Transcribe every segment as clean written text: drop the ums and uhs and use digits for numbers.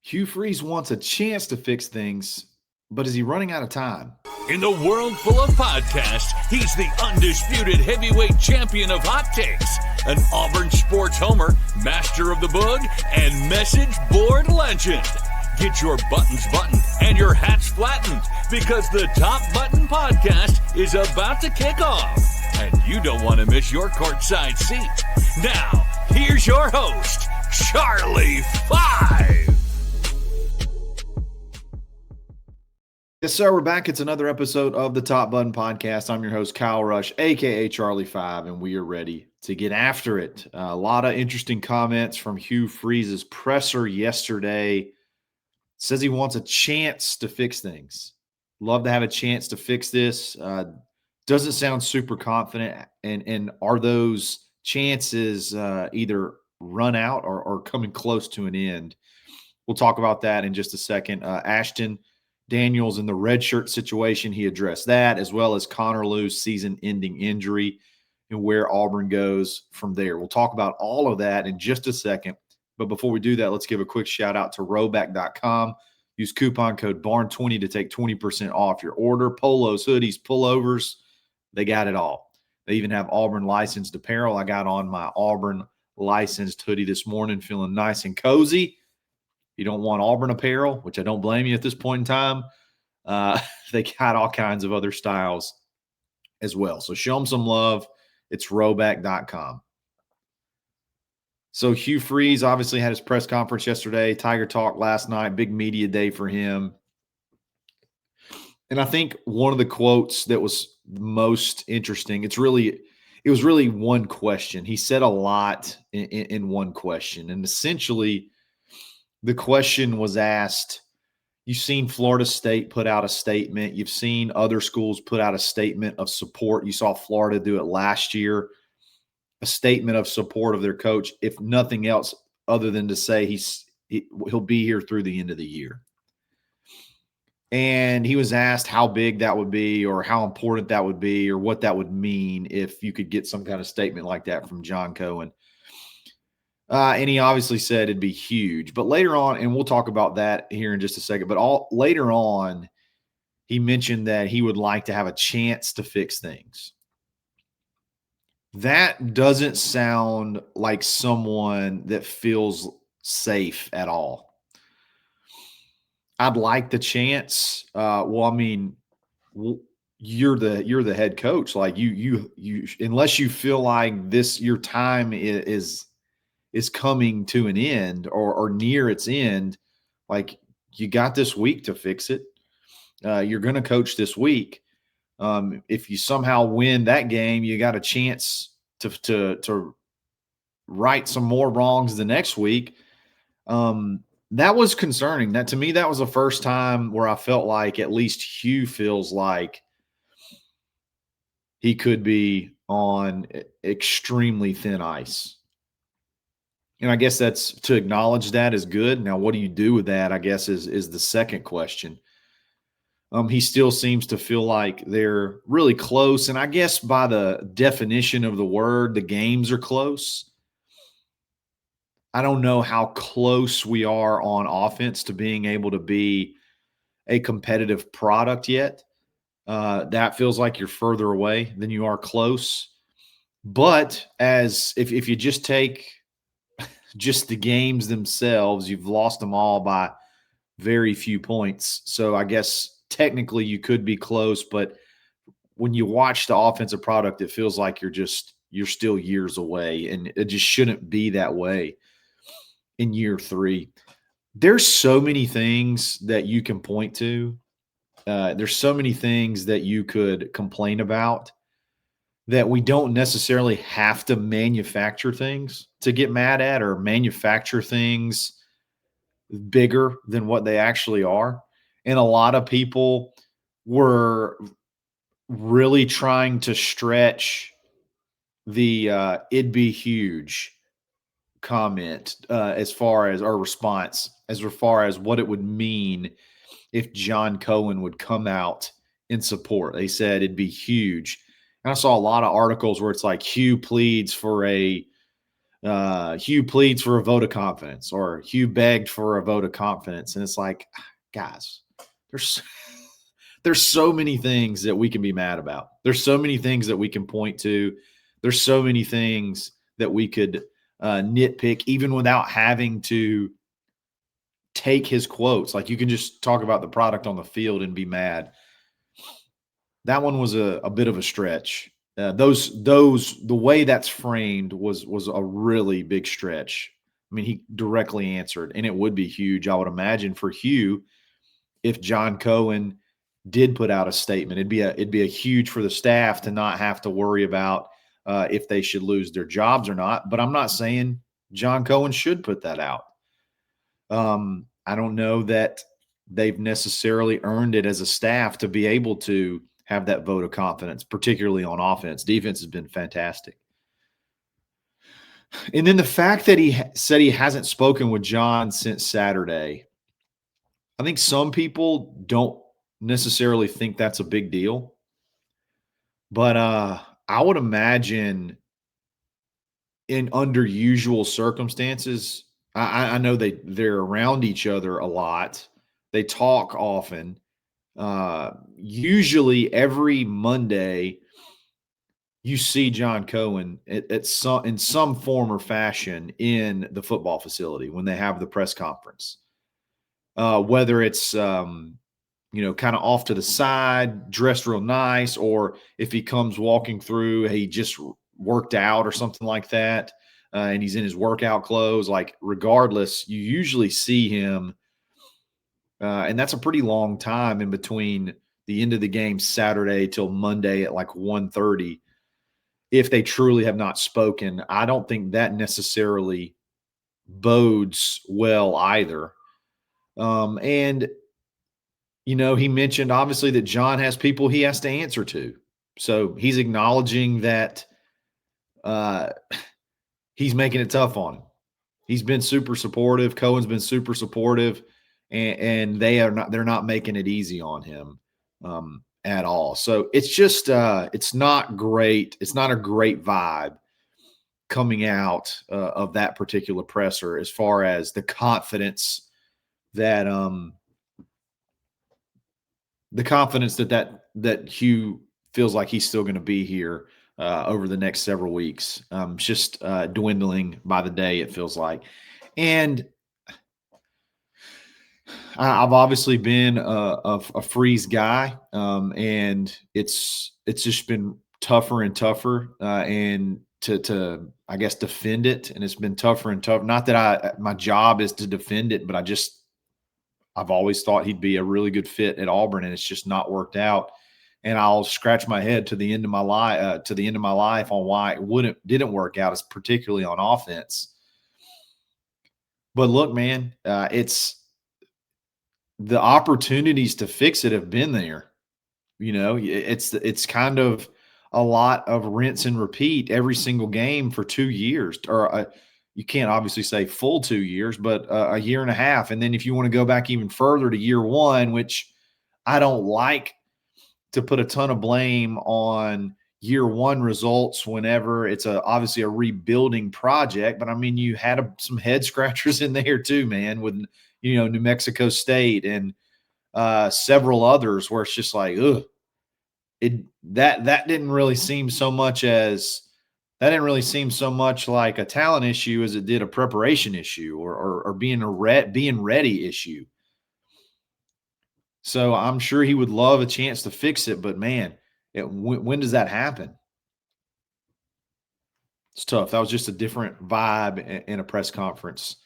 Hugh Freeze wants a chance to fix things, but is he running out of time? In the world full of podcasts, he's the undisputed heavyweight champion of hot takes, an Auburn sports homer, master of the boog, and message board legend. Get your buttons buttoned and your hats flattened because the Top Button Podcast is about to kick off, and you don't want to miss your courtside seat. Now, here's your host, Charlie Five. Yes, sir. We're back. It's another episode of the Top Button Podcast. I'm your host, Kyle Rush, a.k.a. Charlie Five, and we are ready to get after it. A lot of interesting comments from Hugh Freeze's presser yesterday. Says he wants a chance to fix things. Love to have a chance to fix this. Doesn't sound super confident. And are those chances either run out or coming close to an end? We'll talk about that in just a second. Ashton Daniels in the redshirt situation, he addressed that, as well as Connor Lew's season-ending injury and where Auburn goes from there. We'll talk about all of that in just a second. But before we do that, let's give a quick shout-out to Rhoback.com. Use coupon code BARN20 to take 20% off your order. Polos, hoodies, pullovers, they got it all. They even have Auburn-licensed apparel. I got on my Auburn-licensed hoodie this morning, feeling nice and cozy. You don't want Auburn apparel, which I don't blame you at this point in time. They got all kinds of other styles as well. So show them some love. It's Rhoback.com. So Hugh Freeze obviously had his press conference yesterday. Tiger Talk last night. Big media day for him. And I think one of the quotes that was most interesting, it was really one question. He said a lot in one question. And essentially, the question was asked, you've seen Florida State put out a statement. You've seen other schools put out a statement of support. You saw Florida do it last year, a statement of support of their coach, if nothing else other than to say he'll be here through the end of the year. And he was asked how big that would be or how important that would be or what that would mean if you could get some kind of statement like that from John Cohen. And he obviously said it'd be huge. But later on, and we'll talk about that here in just a second, but later on, he mentioned that he would like to have a chance to fix things. That doesn't sound like someone that feels safe at all. I'd like the chance. You're the head coach. Like you unless you feel like your time is coming to an end or near its end, like you got this week to fix it. You're going to coach this week. If you somehow win that game, you got a chance to right some more wrongs the next week. That was concerning. That to me, that was the first time where I felt like at least Hugh feels like he could be on extremely thin ice. And I guess that's to acknowledge that is good. Now, what do you do with that, I guess, is the second question. He still seems to feel like they're really close. And I guess by the definition of the word, the games are close. I don't know how close we are on offense to being able to be a competitive product yet. That feels like you're further away than you are close. But if you just take just the games themselves, you've lost them all by very few points. So I guess technically you could be close, but when you watch the offensive product, it feels like you're still years away, and it just shouldn't be that way in year 3. There's so many things that you can point to. There's so many things that you could complain about that we don't necessarily have to manufacture things to get mad at or manufacture things bigger than what they actually are. And a lot of people were really trying to stretch the it'd be huge comment as far as our response, as far as what it would mean if John Cohen would come out in support. They said it'd be huge. And I saw a lot of articles where it's like Hugh pleads for a Hugh pleads for a vote of confidence, or Hugh begged for a vote of confidence. And it's like, guys, there's there's so many things that we can be mad about. There's so many things that we can point to. There's so many things that we could nitpick, even without having to take his quotes. Like, you can just talk about the product on the field and be mad. That one was a bit of a stretch. The way that's framed was a really big stretch. I mean, he directly answered, and it would be huge, I would imagine, for Hugh if John Cohen did put out a statement. It'd be a huge for the staff to not have to worry about if they should lose their jobs or not. But I'm not saying John Cohen should put that out. I don't know that they've necessarily earned it as a staff to be able to have that vote of confidence, particularly on offense. Defense has been fantastic. And then the fact that he said he hasn't spoken with John since Saturday, I think some people don't necessarily think that's a big deal. But I would imagine under usual circumstances, I know they're around each other a lot. They talk often. Usually every Monday, you see John Cohen in some form or fashion in the football facility when they have the press conference. Whether it's kind of off to the side, dressed real nice, or if he comes walking through, he just worked out or something like that, and he's in his workout clothes. Like, regardless, you usually see him. And that's a pretty long time in between the end of the game Saturday till Monday at like 1:30. If they truly have not spoken, I don't think that necessarily bodes well either. And he mentioned obviously that John has people he has to answer to. So he's acknowledging that he's making it tough on him. He's been super supportive. Cohen's been super supportive. And they're not making it easy on him at all. So it's just it's not great. It's not a great vibe coming out of that particular presser as far as the confidence that that Hugh feels like he's still going to be here over the next several weeks. It's just dwindling by the day, it feels like. And I've obviously been a Freeze guy, and it's just been tougher and tougher, and to I guess defend it, and it's been tougher and tougher. Not that my job is to defend it, but I've always thought he'd be a really good fit at Auburn, and it's just not worked out. And I'll scratch my head to the end of my life on why it didn't work out, as particularly on offense. But look, man, it's the opportunities to fix it have been there. It's kind of a lot of rinse and repeat every single game for 2 years, or you can't obviously say full 2 years, but a year and a half. And then if you want to go back even further to year one, which I don't like to put a ton of blame on year one results whenever it's obviously a rebuilding project. But I mean, you had some head scratchers in there too, man, with New Mexico State and several others where it's just like, ugh, that didn't really seem so much like a talent issue as it did a preparation issue or being ready issue. So I'm sure he would love a chance to fix it, but man, when does that happen? It's tough. That was just a different vibe in a press conference.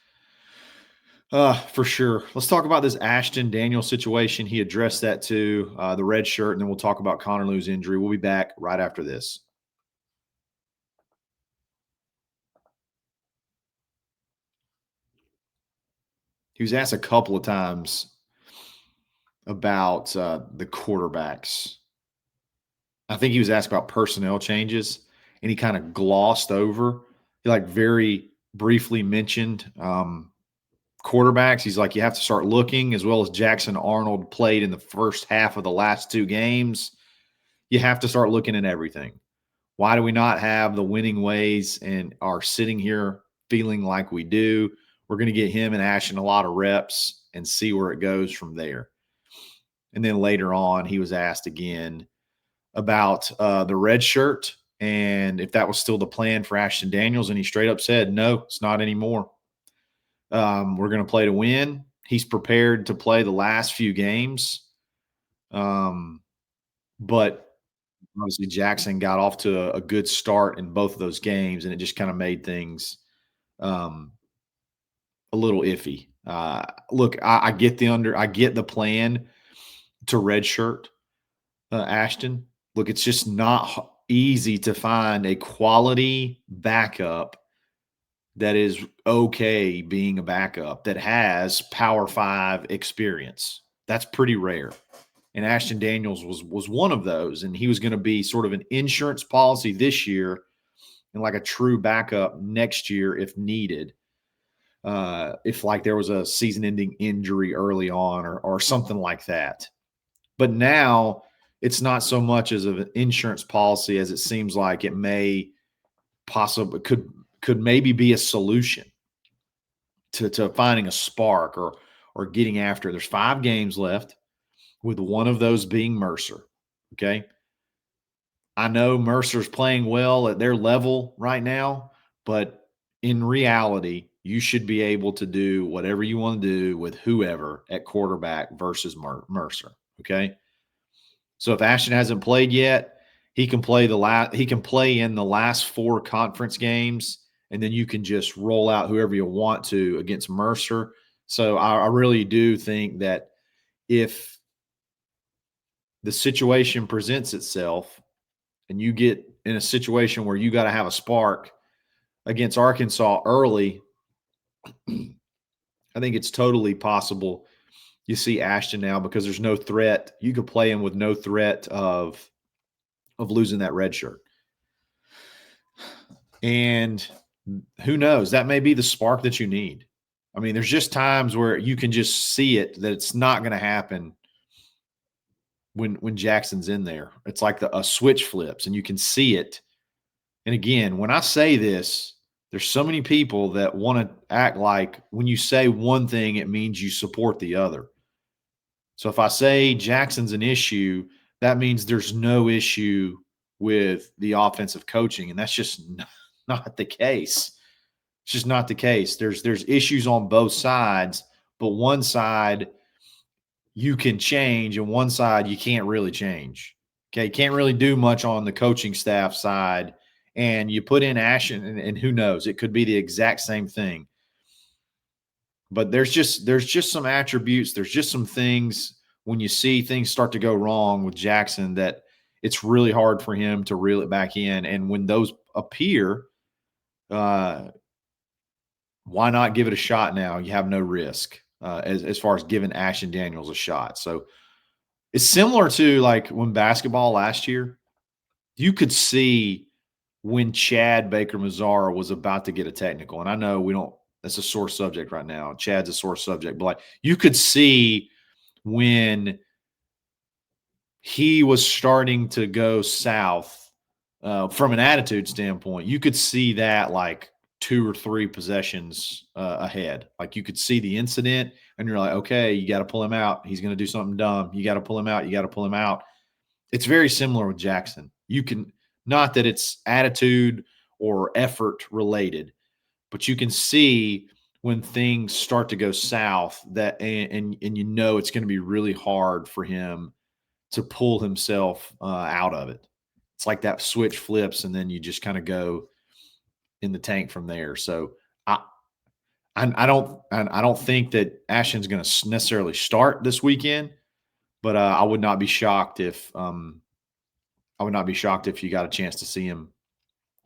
For sure. Let's talk about this Ashton Daniels situation. He addressed that too, the red shirt, and then we'll talk about Connor Lew's injury. We'll be back right after this. He was asked a couple of times about the quarterbacks. I think he was asked about personnel changes, and he kind of glossed over. He very briefly mentioned quarterbacks. He's like, you have to start looking, as well as Jackson Arnold played in the first half of the last 2 games. You have to start looking at everything. Why do we not have the winning ways and are sitting here feeling like we do? We're going to get him and Ashton a lot of reps and see where it goes from there. And then later on, he was asked again about the red shirt and if that was still the plan for Ashton Daniels. And he straight up said, no, it's not anymore. We're going to play to win. He's prepared to play the last few games. But obviously Jackson got off to a good start in both of those games, and it just kind of made things a little iffy. Look, I get the plan to redshirt Ashton. Look, it's just not easy to find a quality backup that is okay being a backup that has Power 5 experience. That's pretty rare. And Ashton Daniels was one of those, and he was going to be sort of an insurance policy this year and like a true backup next year if needed. If like there was a season-ending injury early on or something like that. But now it's not so much as an insurance policy as it seems like it may possibly could maybe be a solution to finding a spark or getting after. There's 5 games left, with one of those being Mercer. Okay. I know Mercer's playing well at their level right now, but in reality, you should be able to do whatever you want to do with whoever at quarterback versus Mercer. Okay. So if Ashton hasn't played yet, he can play in the last 4 conference games, and then you can just roll out whoever you want to against Mercer. So I really do think that if the situation presents itself and you get in a situation where you got to have a spark against Arkansas early, I think it's totally possible you see Ashton now because there's no threat. You could play him with no threat of losing that red shirt. And who knows? That may be the spark that you need. I mean, there's just times where you can just see it that it's not going to happen when Jackson's in there. It's like a switch flips and you can see it. And again, when I say this, there's so many people that want to act like when you say one thing, it means you support the other. So if I say Jackson's an issue, that means there's no issue with the offensive coaching. And that's just not the case. It's just not the case. There's issues on both sides, but one side you can change and one side you can't really change. Okay, can't really do much on the coaching staff side. And you put in Ashton, and who knows, it could be the exact same thing. But there's just some attributes, there's just some things when you see things start to go wrong with Jackson that it's really hard for him to reel it back in. And when those appear, why not give it a shot now? You have no risk as far as giving Ashton Daniels a shot. So it's similar to like when basketball last year, you could see when Chad Baker-Mazara was about to get a technical. And I know that's a sore subject right now. Chad's a sore subject, but like you could see when he was starting to go south from an attitude standpoint, you could see that like 2 or 3 possessions ahead. Like you could see the incident and you're like, okay, you got to pull him out. He's going to do something dumb. You got to pull him out. You got to pull him out. It's very similar with Jackson. You can, not that it's attitude or effort related, but you can see when things start to go south that, and you know, it's going to be really hard for him to pull himself out of it. It's like that switch flips and then you just kind of go in the tank from there. So I don't think that Ashton's going to necessarily start this weekend, but I would not be shocked if you got a chance to see him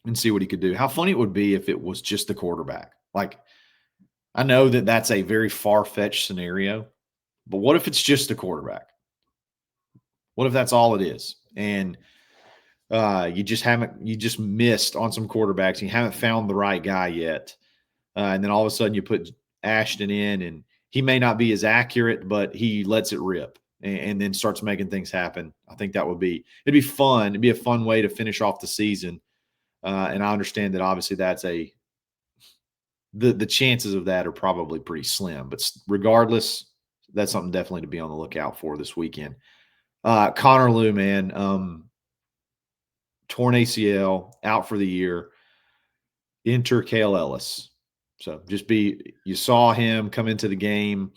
and see what he could do. How funny it would be if it was just the quarterback. Like, I know that that's a very far-fetched scenario, but what if it's just the quarterback? What if that's all it is? And you just missed on some quarterbacks. You haven't found the right guy yet. And then all of a sudden you put Ashton in and he may not be as accurate, but he lets it rip. and then starts making things happen, I think it'd be fun. It'd be a fun way to finish off the season. And I understand that obviously that's the chances of that are probably pretty slim, but regardless, that's something definitely to be on the lookout for this weekend. Connor Lew, man, torn ACL, out for the year. Enter Cale Ellis. So you saw him come into the game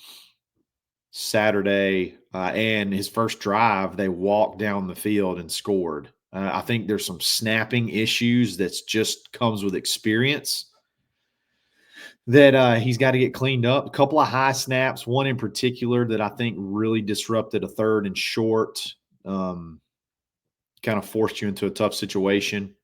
Saturday, and his first drive, they walked down the field and scored. I think there's some snapping issues that's just comes with experience that he's got to get cleaned up. A couple of high snaps, one in particular that I think really disrupted a 3rd and short, kind of forced you into a tough situation.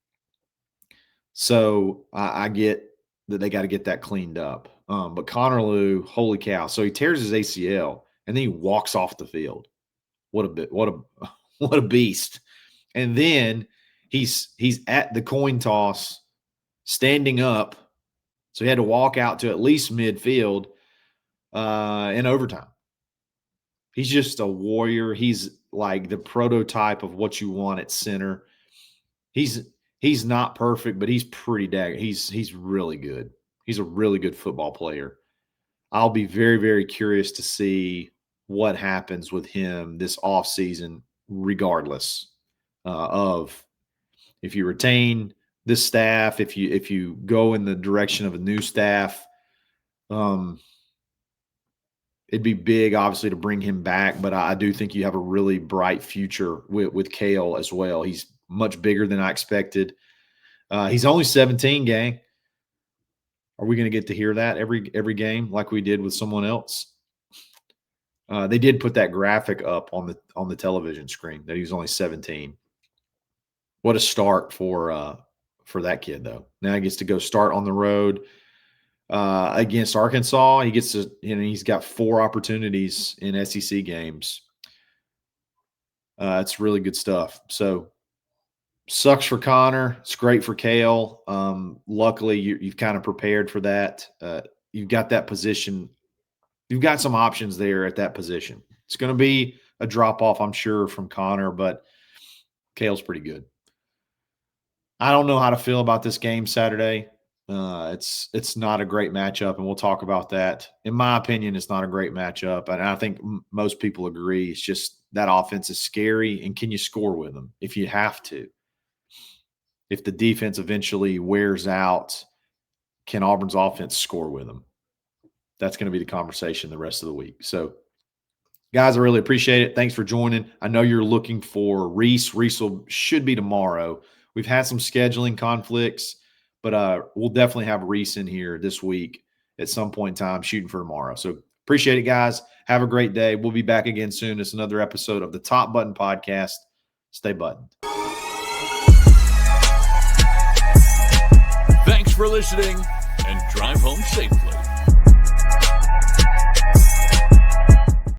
So I get that they got to get that cleaned up. But Connor Lew, holy cow. So he tears his ACL and then he walks off the field. What a beast. And then he's at the coin toss standing up. So he had to walk out to at least midfield in overtime. He's just a warrior. He's like the prototype of what you want at center. He's not perfect, but he's pretty he's really good. He's a really good football player. I'll be very, very curious to see what happens with him this offseason, regardless of if you retain this staff, if you go in the direction of a new staff. It'd be big, obviously, to bring him back, but I do think you have a really bright future with Cale as well. He's much bigger than I expected. He's only 17, gang. Are we going to get to hear that every game like we did with someone else? They did put that graphic up on the television screen that he was only 17. What a start for that kid, though. Now he gets to go start on the road against Arkansas. He gets to, he's got 4 opportunities in SEC games. It's really good stuff. So sucks for Connor. It's great for Cale. Luckily, you've kind of prepared for that. You've got that position. You've got some options there at that position. It's going to be a drop-off, I'm sure, from Connor, but Cale's pretty good. I don't know how to feel about this game Saturday. It's not a great matchup, and we'll talk about that. In my opinion, it's not a great matchup, and I think most people agree. It's just that offense is scary, and can you score with them if you have to? If the defense eventually wears out, can Auburn's offense score with them? That's going to be the conversation the rest of the week. So, guys, I really appreciate it. Thanks for joining. I know you're looking for Reese. Reese should be tomorrow. We've had some scheduling conflicts, but we'll definitely have Reese in here this week at some point in time, shooting for tomorrow. So appreciate it, guys. Have a great day. We'll be back again soon. It's another episode of the Top Button Podcast. Stay buttoned. Thanks for listening, and drive home safely.